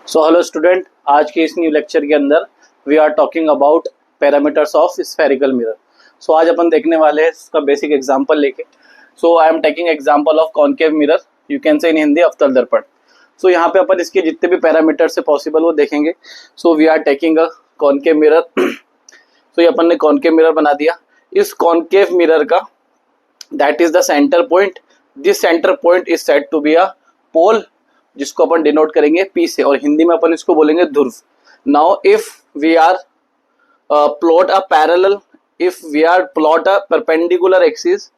So hello student, आज के इस न्यू लेक्चर के अंदर we are talking about parameters of spherical mirror. So आज अपन देखने वाले हैं इसका बेसिक एग्जांपल लेके। So I am taking example of concave mirror, you can say in Hindi अवतल दर्पण। सो यहाँ पे अपन इसके जितने भी पैरामीटर्स है पॉसिबल वो देखेंगे। So we are taking a concave mirror. So ये अपन ने कॉनकेव मिरर बना दिया। इस कॉनकेव मिरर का that is the center point, this center point is said to be a pole, जिसको अपन डिनोट करेंगे पी से, और हिंदी में अपन इसको बोलेंगे ध्रुव। Now if we are plot a parallel, if we are plot a perpendicular axis,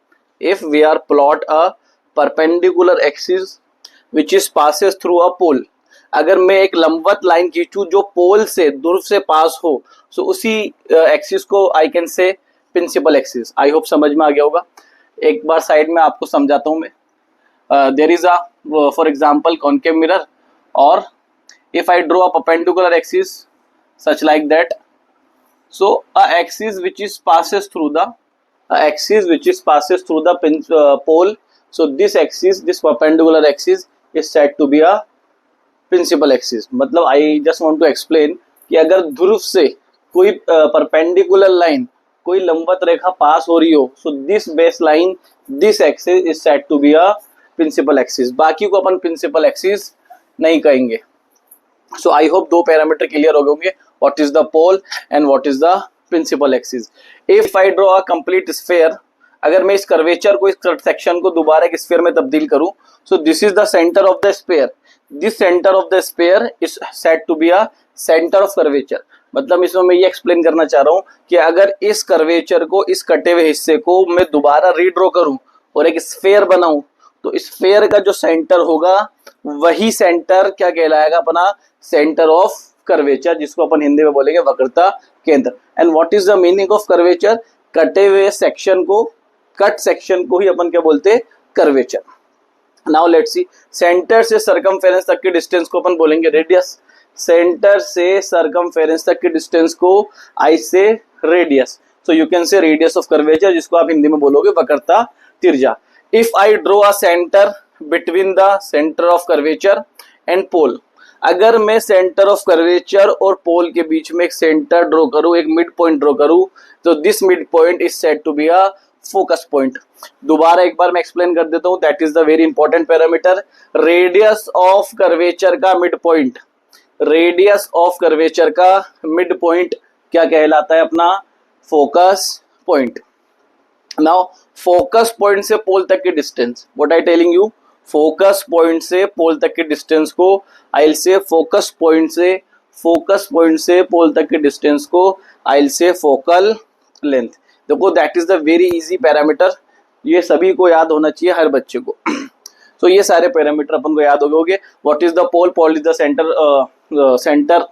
if we are plot a perpendicular axis which is passes through a pole, अगर मैं एक लंबवत लाइन खींचूं जो पोल से ध्रुव से पास हो, सो उसी एक्सिस को I can say principal axis. I hope समझ में आ गया होगा। एक बार साइड में आपको समझाता हूं मैं। there is a for example concave mirror, or if I draw a perpendicular axis such like that, so a axis which is passes through the pole, so this axis, this perpendicular axis is said to be a principal axis. मतलब I just want to explain कि अगर ध्रुव से कोई perpendicular line, कोई लंबवत रेखा पास हो रही हो, so this base line, this axis is said to be a principal axis. बाकी को अपन प्रिंसिपल एक्सिस नहीं कहेंगे। सो आई होप दो पैरामीटर क्लियर हो गए होंगे, what is the pole and what is the principal axis. If I draw a complete sphere, अगर मैं इस कर्वेचर को, इस सेक्शन को दोबारा एक स्फीयर में तब्दील करूं, so this is the centre of the sphere, this centre of the sphere is said to be a centre of curvature. मतलब इसमें मैं ये एक्सप्लेन करना चाह रहा हूं कि अगर इस कर्वेचर को, इस कटे हुए हिस्से को मैं दोबारा रीड्रॉ करूं और एक स्फीयर बनाऊं, तो स्फीयर का जो सेंटर होगा वही सेंटर क्या कहलाएगा अपना, सेंटर ऑफ कर्वेचर, जिसको अपन हिंदी में बोलेंगे वक्रता केंद्र। And what is the meaning of curvature? कटे हुए सेक्शन को, कट सेक्शन को ही अपन क्या बोलते हैं, curvature. Now let's see, centre से सरकमफेरेंस तक के डिस्टेंस को अपन बोलेंगे रेडियस। सेंटर से सरकमफेरेंस तक के डिस्टेंस को I say radius. So you can say radius of curvature, जिसको आप हिंदी में बोलोगे वक्रता त्रिज्या। If I draw a center between the centre of curvature and pole, अगर मैं सेंटर ऑफ कर्वेचर और पोल के बीच में एक सेंटर ड्रॉ करूं, एक मिड पॉइंट ड्रॉ करूं, तो this mid point is said to be a focus point. दोबारा एक बार मैं एक्सप्लेन कर देता हूं, that is the very important parameter. Radius of curvature का mid point, radius of curvature का मिड पॉइंट क्या कहलाता है अपना, focus point. Now focus point से पोल तक की distance, what I telling you, focus point से पोल तक की डिस्टेंस को I will say focus point से पोल तक की डिस्टेंस को I will say focal length. देखो that is the very easy parameter, ये सभी को याद होना चाहिए, हर बच्चे को। तो ये सारे पैरामीटर अपन को याद हो गए। What is the pole? Pole is the centre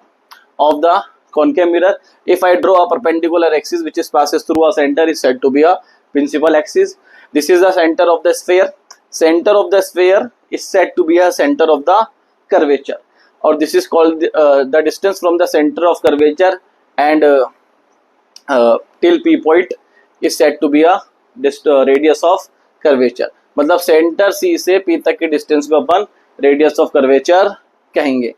of the concave mirror. If I draw a perpendicular axis which is passes through a center is said to be a principal axis. This is the center of the sphere. Center of the sphere is said to be a center of the curvature, or this is called the distance from the center of curvature and till P point is said to be a radius of curvature. मतलब center C से P तक के distance को अपन radius of curvature कहेंगे।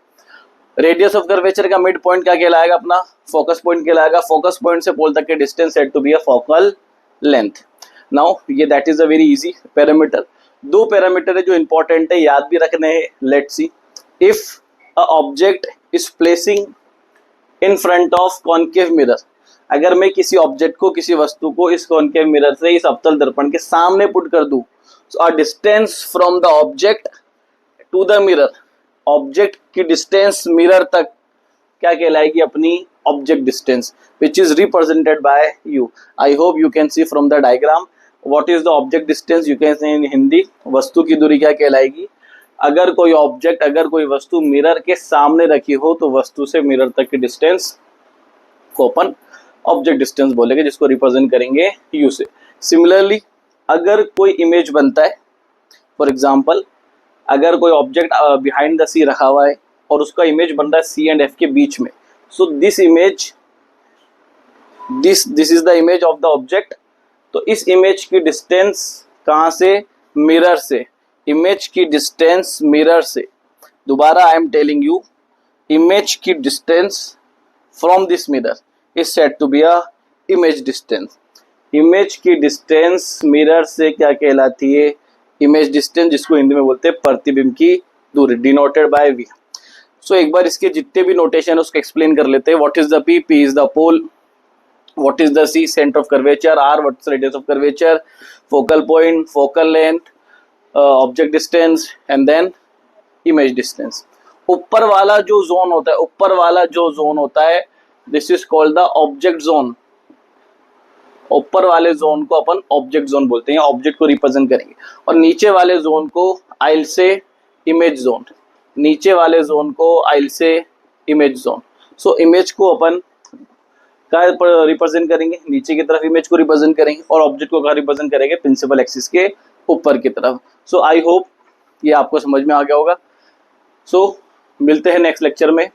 Radius of curvature का mid point क्या कहलाएगा अपना, फोकस पॉइंट कहलाएगा। फोकस पॉइंट से पोल तक के distance said to be a focal length. Now ये that is a very easy parameter. दो पैरामीटर है जो इंपॉर्टेंट है, याद भी रखने हैं। Let's see, if a object is placing in front of concave mirror, अगर मैं किसी ऑब्जेक्ट को, किसी वस्तु को इस कॉनकेव मिरर से, इस अवतल दर्पण के सामने पुट कर दूं, so a distance from the object to the mirror, object की डिस्टेंस मिरर तक क्या कहलाएगी अपनी, object distance, which is represented by U. I hope you can see from the diagram what is the object distance. You can say in Hindi, वस्तु की दूरी क्या कहलाएगी। अगर कोई ऑब्जेक्ट, अगर कोई वस्तु मिरर के सामने रखी हो, तो वस्तु से मिरर तक की डिस्टेंस को अपन ऑब्जेक्ट डिस्टेंस बोलेंगे, जिसको रिप्रेजेंट करेंगे यू से। सिमिलरली अगर कोई इमेज बनता है, फॉर एग्जाम्पल अगर कोई ऑब्जेक्ट बिहाइंड द सी रखा हुआ है और उसका इमेज बन रहा है सी एंड एफ के बीच में, so this image, this is the image of the object. तो इस इमेज की डिस्टेंस कहाँ से, मिरर से, इमेज की डिस्टेंस मिरर से। दोबारा I am telling you, image की distance from this mirror is said to be a image distance. Image की डिस्टेंस मिरर से क्या कहलाती है? इमेज डिस्टेंस, जिसको हिंदी में बोलते हैं प्रतिबिंब की दूरी, डिनोटेड बाय वी। सो एक बार इसके जितने भी नोटेशन है उसको एक्सप्लेन कर लेते हैं। What is the P? P is the pole. What is the C? Center of curvature. R, what's the radius of curvature? Focal point, focal length, object distance, and then image distance. ऊपर वाला जो zone होता है, ऊपर वाला जो zone होता है, this is called the object zone. ऊपर वाले जोन को अपन ऑब्जेक्ट जोन बोलते हैं, ऑब्जेक्ट को रिप्रेजेंट करेंगे। और नीचे वाले जोन को आई से इमेज जोन, नीचे वाले जोन को आई से इमेज जोन। सो इमेज को अपन कहाँ रिप्रेजेंट करेंगे? नीचे की तरफ इमेज को रिप्रेजेंट करेंगे, और ऑब्जेक्ट को कहाँ रिप्रेजेंट करेंगे? प्रिंसिपल एक्सिस के ऊपर की तरफ। सो आई होप ये आपको समझ में आ गया होगा। सो मिलते हैं नेक्स्ट लेक्चर में।